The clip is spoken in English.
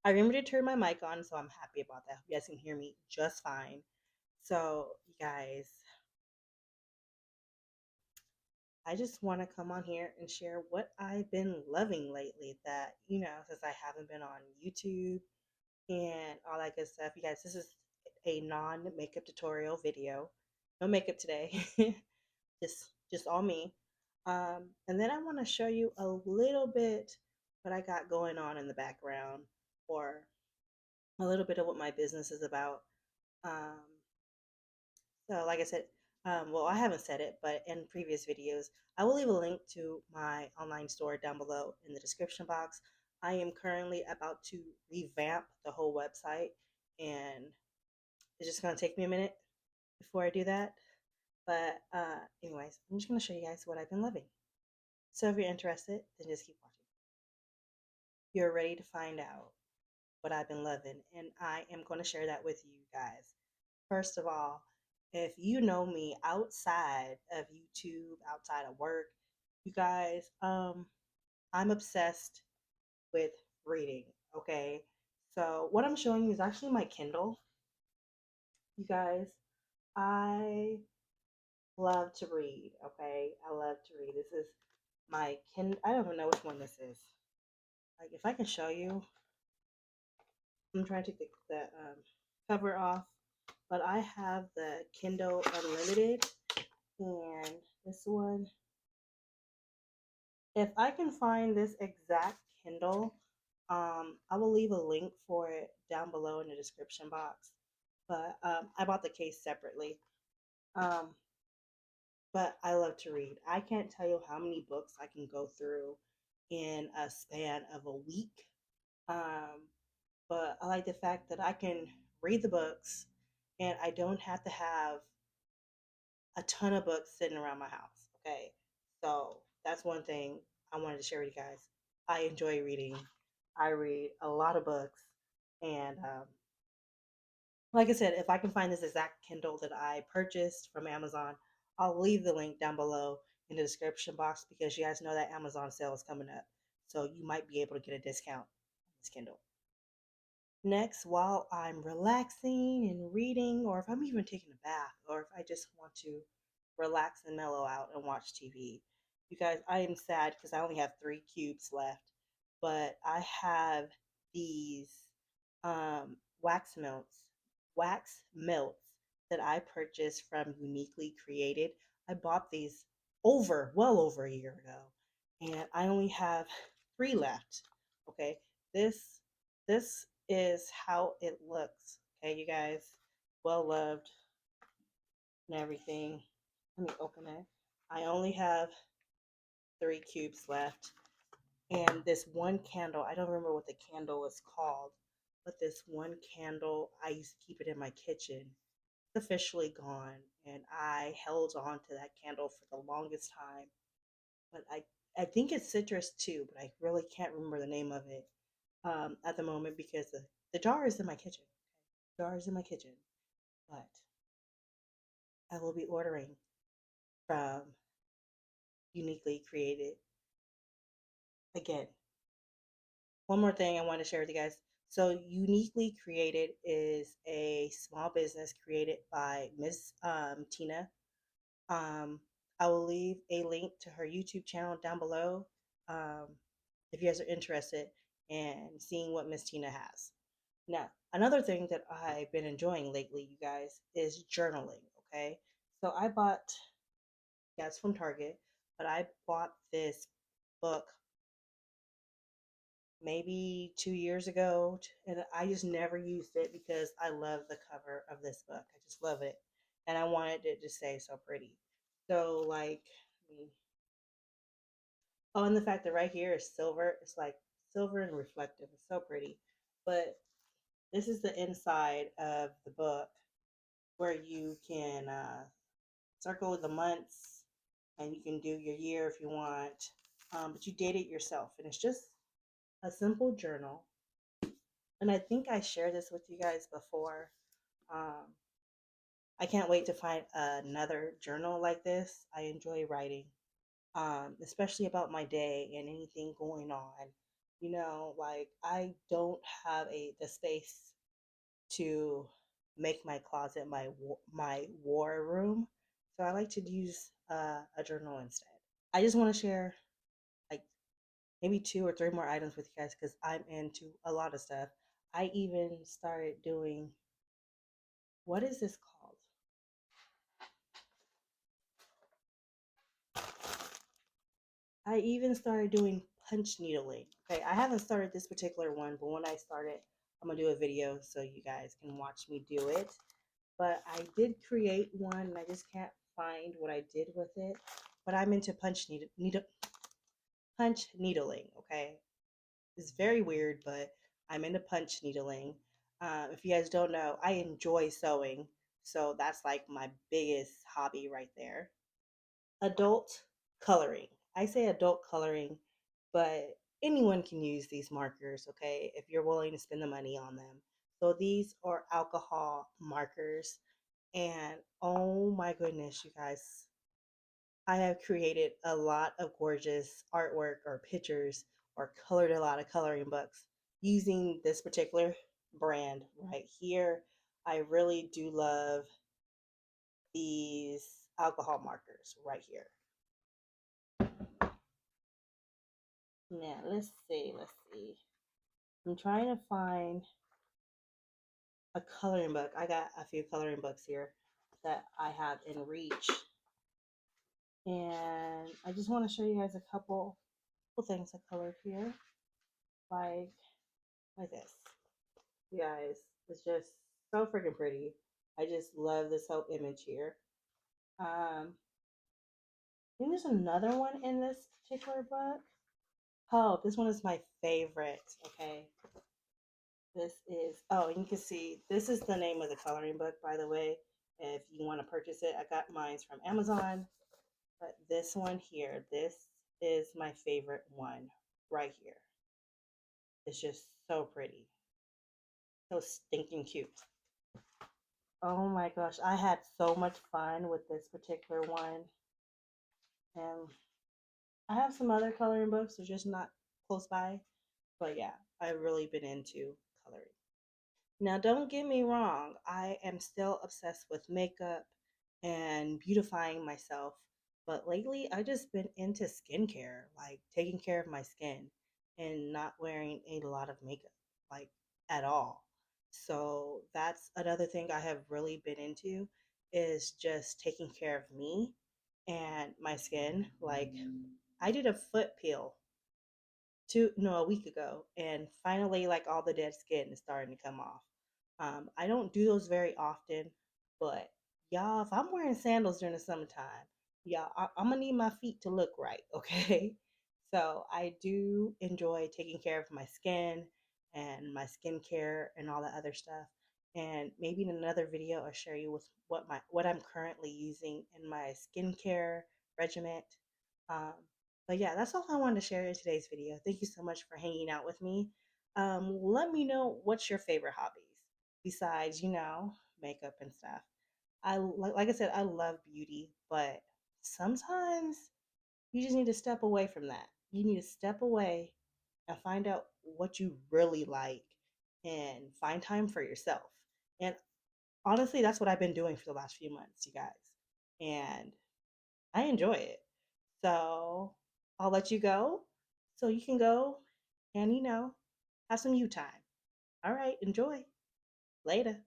I remember to turn my mic on, so I'm happy about that. You guys can hear me just fine. So, you guys, I just want to come on here and share what I've been loving lately that, since I haven't been on YouTube and all that good stuff. You guys, this is a non-makeup tutorial video. No makeup today. just all me. And then I want to show you a little bit what I got going on in the background, or a little bit of what my business is about. Um, so, like I said, well, I haven't said it, but in previous videos, I will leave a link to my online store down below in the description box. I am currently about to revamp the whole website, and it's just going to take me a minute before I do that. But, anyways, I'm just going to show you guys what I've been loving. So, if you're interested, then just keep watching. You're ready to find out what I've been loving, and I am going to share that with you guys. First of all, if you know me outside of YouTube, outside of work, you guys, I'm obsessed with reading. Okay, so what I'm showing you is actually my Kindle. You guys, I love to read. Okay, I love to read. This is my Kindle. I don't even know which one this is. Like, if I can show you, I'm trying to take the cover off, but I have the Kindle Unlimited, and this one, if I can find this exact Kindle, I will leave a link for it down below in the description box. But I bought the case separately. Um, but I love to read. I can't tell you how many books I can go through in a span of a week. Um, but I like the fact that I can read the books and I don't have to have a ton of books sitting around my house. Okay. So that's one thing I wanted to share with you guys. I enjoy reading. I read a lot of books. And like I said, if I can find this exact Kindle that I purchased from Amazon, I'll leave the link down below in the description box because you guys know that Amazon sale is coming up. So you might be able to get a discount on this Kindle. Next, while I'm relaxing and reading, or if I'm even taking a bath, or if I just want to relax and mellow out and watch TV. You guys, I am sad because I only have 3 cubes left, but I have these wax melts that I purchased from Uniquely Created. I bought these well over a year ago, and I only have 3 left. Okay, this this is how it looks. Okay, you guys, well loved and everything. Let me open it. I only have 3 cubes left. And this one candle, I don't remember what the candle is called, but this one candle, I used to keep it in my kitchen. It's officially gone. And I held on to that candle for the longest time. But I think it's citrus too, but I really can't remember the name of it at the moment because the jar is in my kitchen. The jar is in my kitchen. But I will be ordering from Uniquely Created again. One more thing I want to share with you guys. So, Uniquely Created is a small business created by Miss Tina. Um, I will leave a link to her YouTube channel down below um, if you guys are interested in seeing what Miss Tina has. Now, another thing that I've been enjoying lately, you guys, is journaling. Okay, so I bought, yeah, it's from Target, but I bought this book maybe 2 years ago, and I just never used it because I love the cover of this book. I just love it, and I wanted it to say so pretty. So like, oh, and the fact that right here is silver, it's like silver and reflective. It's so pretty. But this is the inside of the book where you can circle the months and you can do your year if you want. But you date it yourself, and it's just a simple journal. And I think I shared this with you guys before. Um, I can't wait to find another journal like this. I enjoy writing, especially about my day and anything going on. Like I don't have the space to make my closet my war room, so I like to use a journal instead. I just want to share like maybe two or three more items with you guys because I'm into a lot of stuff. I even started doing, what is this called? I even started doing punch needling. Okay, I haven't started this particular one, but when I start it, I'm gonna do a video so you guys can watch me do it. But I did create one, and I just can't find what I did with it. But I'm into punch needling. Okay, it's very weird, but I'm into punch needling. If you guys don't know, I enjoy sewing, so that's like my biggest hobby right there. Adult coloring. I say adult coloring, but anyone can use these markers, okay, if you're willing to spend the money on them. So these are alcohol markers, and oh my goodness, you guys, I have created a lot of gorgeous artwork or pictures or colored a lot of coloring books using this particular brand right here. I really do love these alcohol markers right here. Now, let's see. I'm trying to find a coloring book. I got a few coloring books here that I have in reach. And I just want to show you guys a couple things I colored here. Like like this. You guys, it's just so freaking pretty. I just love this whole image here. I think there's another one in this particular book. Oh, this one is my favorite. Okay. This is, oh, you can see, this is the name of the coloring book, by the way. If you want to purchase it, I got mine from Amazon. But this one here, this is my favorite one right here. It's just so pretty. So stinking cute. Oh my gosh, I had so much fun with this particular one. And I have some other coloring books, they're just not close by. But yeah, I've really been into coloring. Now, don't get me wrong, I am still obsessed with makeup and beautifying myself. But lately, I just been into skincare, like taking care of my skin and not wearing a lot of makeup, like at all. So that's another thing I have really been into is just taking care of me and my skin. Like I did a foot peel a week ago, and finally, like all the dead skin is starting to come off. I don't do those very often, but y'all, if I'm wearing sandals during the summertime, y'all, I'm gonna need my feet to look right, okay? So I do enjoy taking care of my skin and my skincare and all that other stuff. And maybe in another video, I'll share you with what I'm currently using in my skincare regimen. Um, but yeah, that's all I wanted to share in today's video. Thank you so much for hanging out with me. Let me know what's your favorite hobbies besides, makeup and stuff. Like I said, I love beauty, but sometimes you just need to step away from that. You need to step away and find out what you really like and find time for yourself. And honestly, that's what I've been doing for the last few months, you guys. And I enjoy it. So I'll let you go so you can go and, have some you time. All right, enjoy. Later.